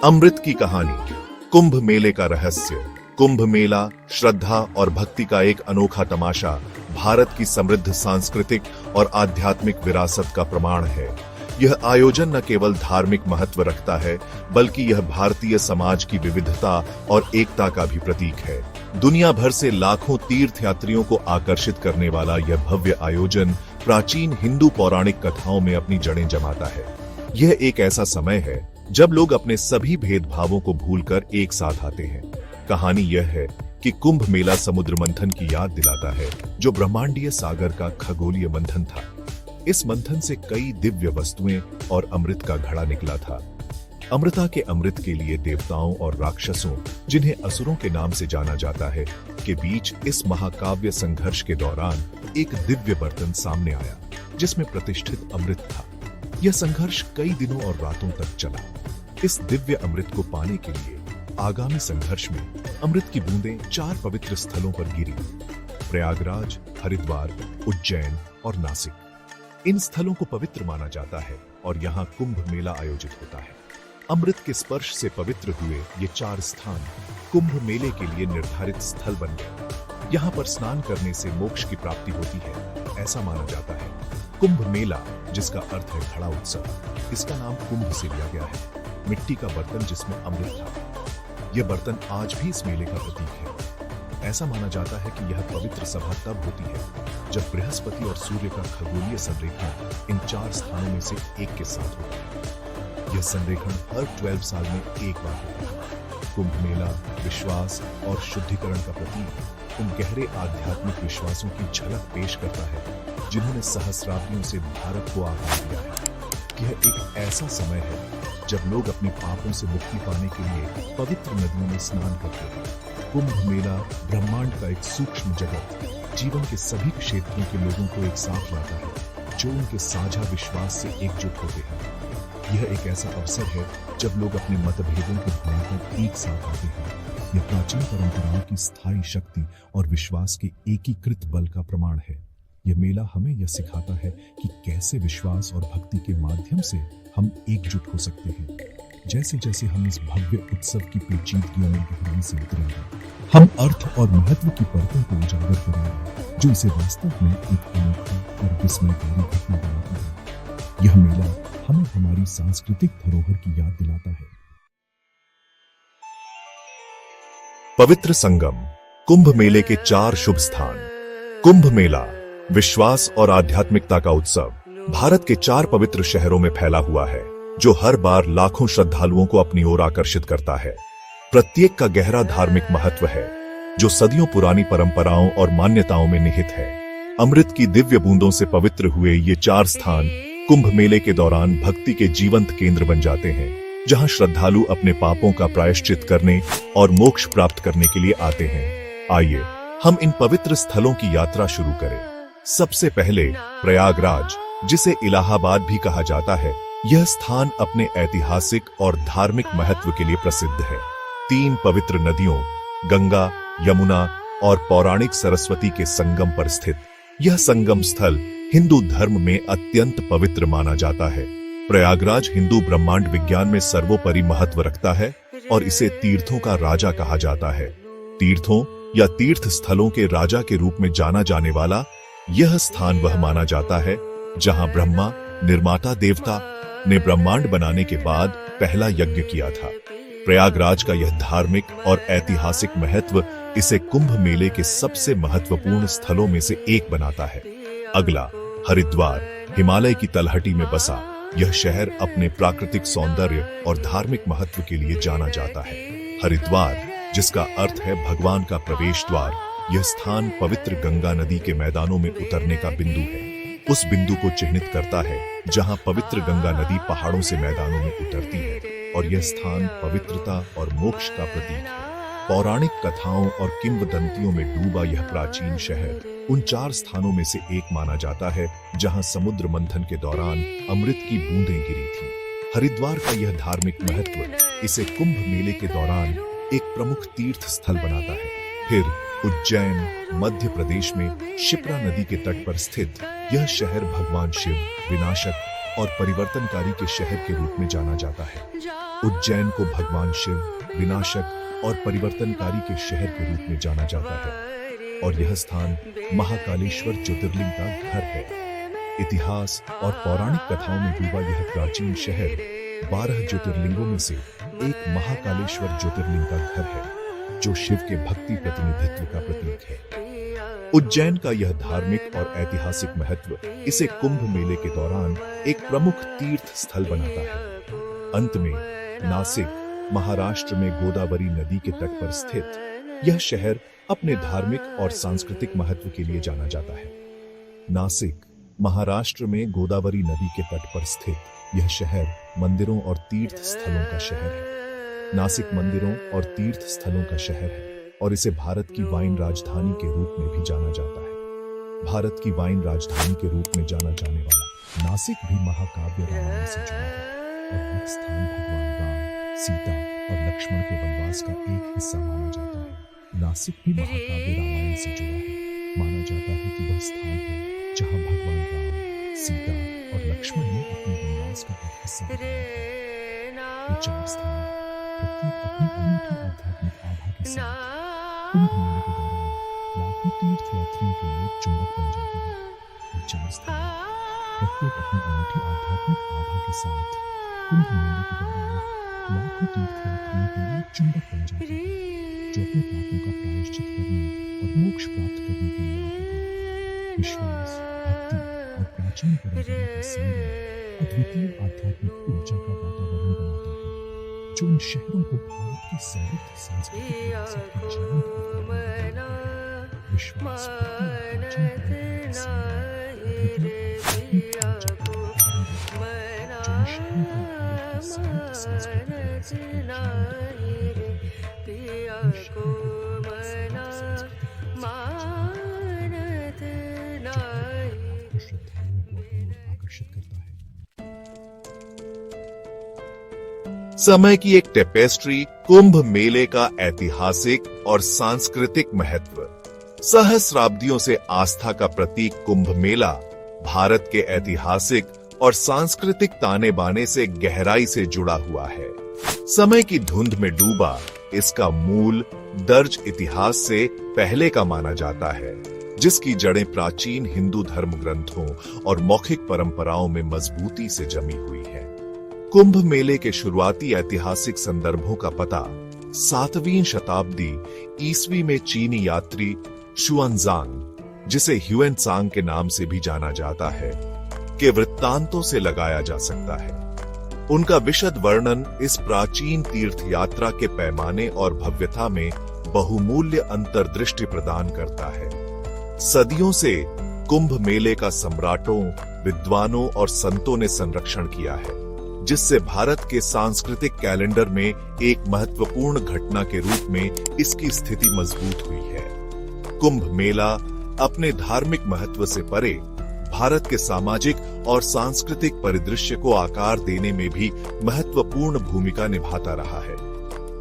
अमृत की कहानी। कुंभ मेले का रहस्य। कुंभ मेला श्रद्धा और भक्ति का एक अनोखा तमाशा भारत की समृद्ध सांस्कृतिक और आध्यात्मिक विरासत का प्रमाण है। यह आयोजन न केवल धार्मिक महत्व रखता है, बल्कि यह भारतीय समाज की विविधता और एकता का भी प्रतीक है। दुनिया भर से लाखों तीर्थयात्रियों को आकर्षित करने वाला यह भव्य आयोजन प्राचीन हिंदू पौराणिक कथाओं में अपनी जड़ें जमाता है। यह एक ऐसा समय है जब लोग अपने सभी भेदभावों को भूलकर एक साथ आते हैं। कहानी यह है कि कुंभ मेला समुद्र मंथन की याद दिलाता है, जो ब्रह्मांडीय सागर का खगोलीय मंथन था। इस मंथन से कई दिव्य वस्तुएं और अमृत का घड़ा निकला था। अमृता के अमृत के लिए देवताओं और राक्षसों, जिन्हें असुरों के नाम से जाना जाता है, के बीच इस महाकाव्य संघर्ष के दौरान एक दिव्य बर्तन सामने आया, जिसमें प्रतिष्ठित अमृत था। यह संघर्ष कई दिनों और रातों तक चला। इस दिव्य अमृत को पाने के लिए आगामी संघर्ष में अमृत की बूंदें 4 पवित्र स्थलों पर गिरी: प्रयागराज, हरिद्वार, उज्जैन और नासिक। इन स्थलों को पवित्र माना जाता है और यहाँ कुंभ मेला आयोजित होता है। अमृत के स्पर्श से पवित्र हुए ये 4 स्थान कुंभ मेले के लिए निर्धारित स्थल बन गए। यहाँ पर स्नान करने से मोक्ष की प्राप्ति होती है, ऐसा माना जाता है। कुंभ मेला, जिसका अर्थ है घड़ा उत्सव, इसका नाम कुंभ से लिया गया है। मिट्टी का बर्तन जिसमें अमृत था, यह बर्तन आज भी इस मेले का प्रतीक है। ऐसा माना जाता है कि यह पवित्र सभा तब होती है जब बृहस्पति और सूर्य का खगोलीय संरेखण इन 4 स्थानों में से एक के साथ होता है। यह संरेखण हर 12 साल में एक बार होता है। कुंभ मेला विश्वास और शुद्धिकरण का प्रतीक उन गहरे आध्यात्मिक विश्वासों की झलक पेश करता है जिन्होंने सहस्राब्दियों से भारत को आकार दिया है। यह एक ऐसा समय है जब लोग अपने पापों से मुक्ति पाने के लिए पवित्र नदियों में स्नान करते हैं। कुंभ मेला ब्रह्मांड का एक सूक्ष्म जगत, जीवन के सभी क्षेत्रों के लोगों को एक साथ लाता है, जो उनके साझा विश्वास से एकजुट होते हैं। यह एक ऐसा अवसर है जब लोग अपने मतभेदों को भूलकर एक साथ आते हैं। यह प्राचीन परंपराओं की स्थायी शक्ति और विश्वास के एकीकृत बल का प्रमाण है। यह मेला हमें यह सिखाता है कि कैसे विश्वास और भक्ति के माध्यम से हम एकजुट हो सकते हैं। जैसे जैसे हम इस भव्य उत्सव की पेचीदगियों में गहराई से उतरेंगे, हम अर्थ और महत्व की परतों को उजागर करेंगे, जो इसे वास्तव में एक अनोखा और विस्मयकारी घटना बनाता है। यह मेला हमें हमारी सांस्कृतिक धरोहर की याद दिलाता है। पवित्र संगम। कुंभ मेले के 4 शुभ स्थान। कुंभ मेला विश्वास और आध्यात्मिकता का उत्सव भारत के 4 पवित्र शहरों में फैला हुआ है, जो हर बार लाखों श्रद्धालुओं को अपनी ओर आकर्षित करता है। प्रत्येक का गहरा धार्मिक महत्व है, जो सदियों पुरानी परंपराओं और मान्यताओं में निहित है। अमृत की दिव्य बूंदों से पवित्र हुए ये 4 स्थान कुंभ मेले के दौरान भक्ति के जीवंत केंद्र बन जाते हैं, जहां श्रद्धालु अपने पापों का प्रायश्चित करने और मोक्ष प्राप्त करने के लिए आते हैं। आइए हम इन पवित्र स्थलों की यात्रा शुरू करें। सबसे पहले प्रयागराज, जिसे इलाहाबाद भी कहा जाता है, यह स्थान अपने ऐतिहासिक और धार्मिक महत्व के लिए प्रसिद्ध है। 3 पवित्र नदियों गंगा, यमुना और पौराणिक सरस्वती के संगम पर स्थित यह संगम स्थल हिंदू धर्म में अत्यंत पवित्र माना जाता है। प्रयागराज हिंदू ब्रह्मांड विज्ञान में सर्वोपरि महत्व रखता है और इसे तीर्थों का राजा कहा जाता है। तीर्थों या तीर्थ स्थलों के राजा के रूप में जाना जाने वाला यह स्थान वह माना जाता है जहां ब्रह्मा, निर्माता देवता, ने ब्रह्मांड बनाने के बाद पहला यज्ञ किया था। प्रयागराज का यह धार्मिक और ऐतिहासिक महत्व इसे कुंभ मेले के सबसे महत्वपूर्ण स्थलों में से एक बनाता है। अगला हरिद्वार, हिमालय की तलहटी में बसा यह शहर अपने प्राकृतिक सौंदर्य और धार्मिक महत्व के लिए जाना जाता है। हरिद्वार, जिसका अर्थ है भगवान का प्रवेश द्वार, यह स्थान पवित्र गंगा नदी के मैदानों में उतरने का बिंदु है। उस बिंदु को चिह्नित करता है जहां पवित्र गंगा नदी पहाड़ों से मैदानों में उतरती है, और यह स्थान पवित्रता और मोक्ष का प्रतीक है। पौराणिक कथाओं और किंवदंतियों में डूबा यह प्राचीन शहर उन 4 स्थानों में से एक माना जाता है जहां समुद्र मंथन के दौरान अमृत की बूंदें गिरी थीं। हरिद्वार का यह धार्मिक महत्व इसे कुंभ मेले के दौरान एक प्रमुख तीर्थ स्थल बनाता है। फिर उज्जैन, मध्य प्रदेश में शिप्रा नदी के तट पर स्थित यह शहर भगवान शिव, विनाशक और परिवर्तनकारी के शहर के रूप में जाना जाता है। उज्जैन को भगवान शिव, विनाशक और परिवर्तनकारी के शहर के रूप में जाना जाता है और यह स्थान महाकालेश्वर ज्योतिर्लिंग का घर है। इतिहास और पौराणिक कथाओं में डूबा यह प्राचीन शहर 12 ज्योतिर्लिंगों में से एक महाकालेश्वर ज्योतिर्लिंग का घर है, जो शिव के भक्ति प्रतिनिधित्व का प्रतीक है। उज्जैन का यह धार्मिक और ऐतिहासिक महत्व इसे कुंभ मेले के दौरान एक प्रमुख तीर्थ स्थल बनाता है। अंत में नासिक, महाराष्ट्र में गोदावरी नदी के तट पर स्थित यह शहर अपने धार्मिक और सांस्कृतिक महत्व के लिए जाना जाता है। नासिक, महाराष्ट्र में गोदावरी नदी के तट पर स्थित यह शहर मंदिरों और तीर्थ स्थलों का शहर है। नासिक मंदिरों और तीर्थ स्थलों का शहर है और इसे भारत की वाइन राजधानी के रूप में भी जाना जाता है। भारत की वाइन राजधानी के रूप में जाना जाने वाला नासिक भी महाकाव्य रामायण से जुड़ा है और यह स्थान भगवान राम, सीता और लक्ष्मण के वनवास का एक हिस्सा माना जाता है। नासिक भी महाकाव्य रामायण से जुड़ा है। माना जाता है कि वह स्थान है जहां भगवान राम, सीता और लक्ष्मण ने अपने वनवास का एक हिस्सा निभाया। ये चार स्थान प्रत्येक अपनी अनूठी आध्यात्मिक आभा के साथ कुंभ मेले के दौरान लाखों तीर्थयात्रियों के लिए चुंबक बन जाते हैं। ये चार स्थान प्रत्येक अपनी अनूठी आध्यात्मिक आभा के साथ कुंभ मेले के दौरान लाखों तीर्थयात्रियों के लिए चुंबक बन जाते हैं, जो अपने पापों का प्रायश्चित करने और मोक्ष प्राप्त करने के लिए आते हैं। विश्वास, भक्ति और प्राचीन परंपरा का संगम अद्वितीय आध्यात्मिक ऊर्जा का वातावरण बनाता है, जो इन शहरों को भारत की समृद्ध सांस्कृतिक विरासत की जीवंत अवधारणा बनाता है। विश्वास, भक्ति और प्राचीन परंपरा का संगम अद्वितीय आध्यात्मिक ऊर्जा का वातावरण बनाता है, जो इन शहरों को भारत की समृद्ध सांस्कृतिक विरासत की जीवंत अवधारणा बनाता है। इन शहरों को भारत की समृद्ध सांस्कृतिक श्रद्धालुओं को अपनी ओर आकर्षित करता है। समय की एक टेपेस्ट्री, कुंभ मेले का ऐतिहासिक और सांस्कृतिक महत्व। सहस्राब्दियों से आस्था का प्रतीक कुंभ मेला भारत के ऐतिहासिक और सांस्कृतिक ताने बाने से गहराई से जुड़ा हुआ है। समय की धुंध में डूबा इसका मूल दर्ज इतिहास से पहले का माना जाता है, जिसकी जड़ें प्राचीन हिंदू धर्म ग्रंथों और मौखिक परंपराओं में मजबूती से जमी हुई हैं। कुंभ मेले के शुरुआती ऐतिहासिक संदर्भों का पता 7वीं शताब्दी ईस्वी में चीनी यात्री शुआनजांग, जिसे ह्यूएनत्सांग के नाम से भी जाना जाता है, के वृत्तांतों से लगाया जा सकता है। उनका विशद वर्णन इस प्राचीन तीर्थ यात्रा के पैमाने और भव्यता में बहुमूल्य अंतर्दृष्टि प्रदान करता है। सदियों से कुंभ मेले का सम्राटों, विद्वानों और संतों ने संरक्षण किया है, जिससे भारत के सांस्कृतिक कैलेंडर में एक महत्वपूर्ण घटना के रूप में इसकी स्थिति मजबूत हुई है। कुंभ मेला अपने धार्मिक महत्व से परे भारत के सामाजिक और सांस्कृतिक परिदृश्य को आकार देने में भी महत्वपूर्ण भूमिका निभाता रहा है।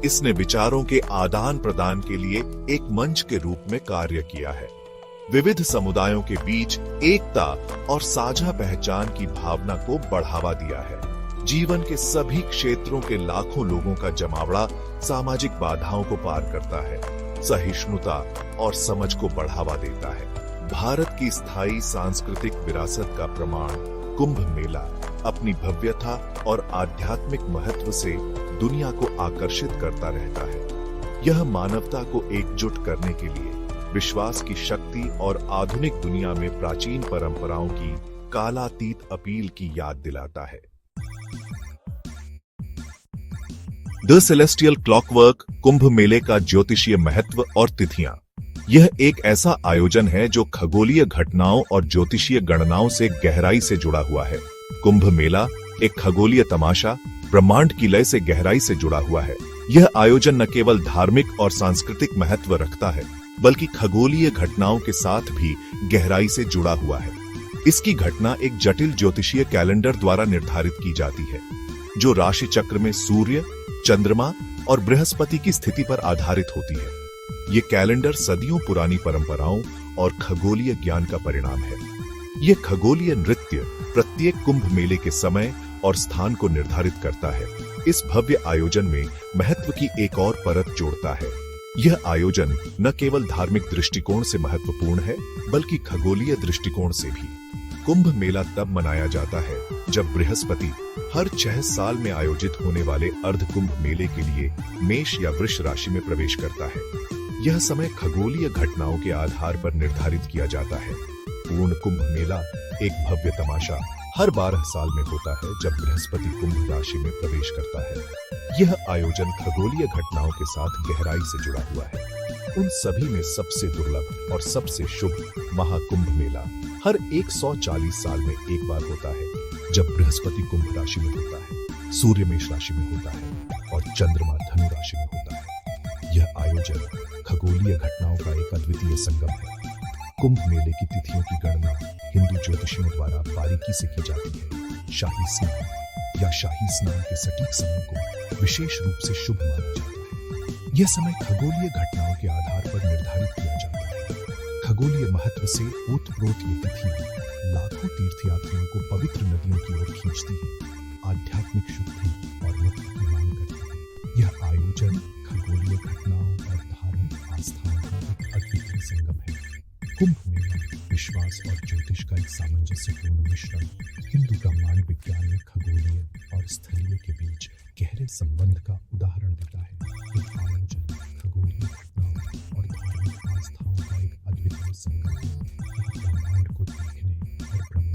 इसने विचारों के आदान प्रदान के लिए एक मंच के रूप में कार्य किया है। विविध समुदायों के बीच एकता और साझा पहचान की भावना को बढ़ावा दिया है। जीवन के सभी क्षेत्रों के लाखों लोगों का जमावड़ा सामाजिक बाधाओं को पार करता है, सहिष्णुता और समझ को बढ़ावा देता है। भारत की स्थायी सांस्कृतिक विरासत का प्रमाण कुंभ मेला अपनी भव्यता और आध्यात्मिक महत्व से दुनिया को आकर्षित करता रहता है। यह मानवता को एकजुट करने के लिए विश्वास की शक्ति और आधुनिक दुनिया में प्राचीन परंपराओं की कालातीत अपील की याद दिलाता है। द सेलेस्टियल क्लॉकवर्क कुंभ मेले का ज्योतिषीय महत्व और तिथियां। यह एक ऐसा आयोजन है जो खगोलीय घटनाओं और ज्योतिषीय गणनाओं से गहराई से जुड़ा हुआ है। कुंभ मेला एक खगोलीय तमाशा, ब्रह्मांड की लय से गहराई से जुड़ा हुआ है। यह आयोजन न केवल धार्मिक और सांस्कृतिक महत्व रखता है, बल्कि खगोलीय घटनाओं के साथ भी गहराई से जुड़ा हुआ है। इसकी घटना एक जटिल ज्योतिषीय कैलेंडर द्वारा निर्धारित की जाती है, जो राशि चक्र में सूर्य, चंद्रमा और बृहस्पति की स्थिति पर आधारित होती है। ये कैलेंडर सदियों पुरानी परंपराओं और खगोलीय ज्ञान का परिणाम है। यह खगोलीय नृत्य प्रत्येक कुंभ मेले के समय और स्थान को निर्धारित करता है। इस भव्य आयोजन में महत्व की एक और परत जोड़ता है। यह आयोजन न केवल धार्मिक दृष्टिकोण से महत्वपूर्ण है, बल्कि खगोलीय दृष्टिकोण से भी। कुंभ मेला तब मनाया जाता है जब बृहस्पति हर 6 साल में आयोजित होने वाले अर्ध कुंभ मेले के लिए मेष या वृष राशि में प्रवेश करता है। यह समय खगोलीय घटनाओं के आधार पर निर्धारित किया जाता है। पूर्ण कुंभ मेला एक भव्य तमाशा हर 12 साल में होता है जब बृहस्पति कुंभ राशि में प्रवेश करता है। यह आयोजन खगोलीय घटनाओं के साथ गहराई से जुड़ा हुआ है। उन सभी में सबसे दुर्लभ और सबसे शुभ महाकुंभ मेला हर 140 साल में एक बार होता है, जब बृहस्पति कुंभ राशि में होता है, सूर्य मेष राशि में होता है और चंद्रमा धनु राशि में होता है। यह आयोजन खगोलीय घटनाओं का एक अद्वितीय संगम है। कुंभ मेले की तिथियों की गणना हिंदू ज्योतिषियों द्वारा बारीकी से की जाती है। शाही स्नान या शाही स्नान के सटीक समय को विशेष रूप से शुभ माना जाता है। यह समय खगोलीय घटनाओं के आधार पर निर्धारित किया जाता है। खगोलीय महत्व से ओतप्रोत ये तिथियां लाखों तीर्थयात्रियों को पवित्र नदियों की ओर खींचती है, आध्यात्मिक शुद्धि और मुक्ति की मांग करती है। यह आयोजन खगोलीय घटनाओं और धार्मिक आस्थाओं का एक अद्वितीय संगम है। कुंभ मेला विश्वास और ज्योतिष का एक सामंजस्यपूर्ण मिश्रण हिंदू ब्रह्मांड विज्ञान में खगोलीय और स्थलीय के बीच गहरे संबंध का उदाहरण देता है। यह आयोजन खगोलीय घटनाओं और धार्मिक आस्थाओं का एक अद्वितीय संगम है। यह ब्रह्मांड को देखने और ब्रह्मांड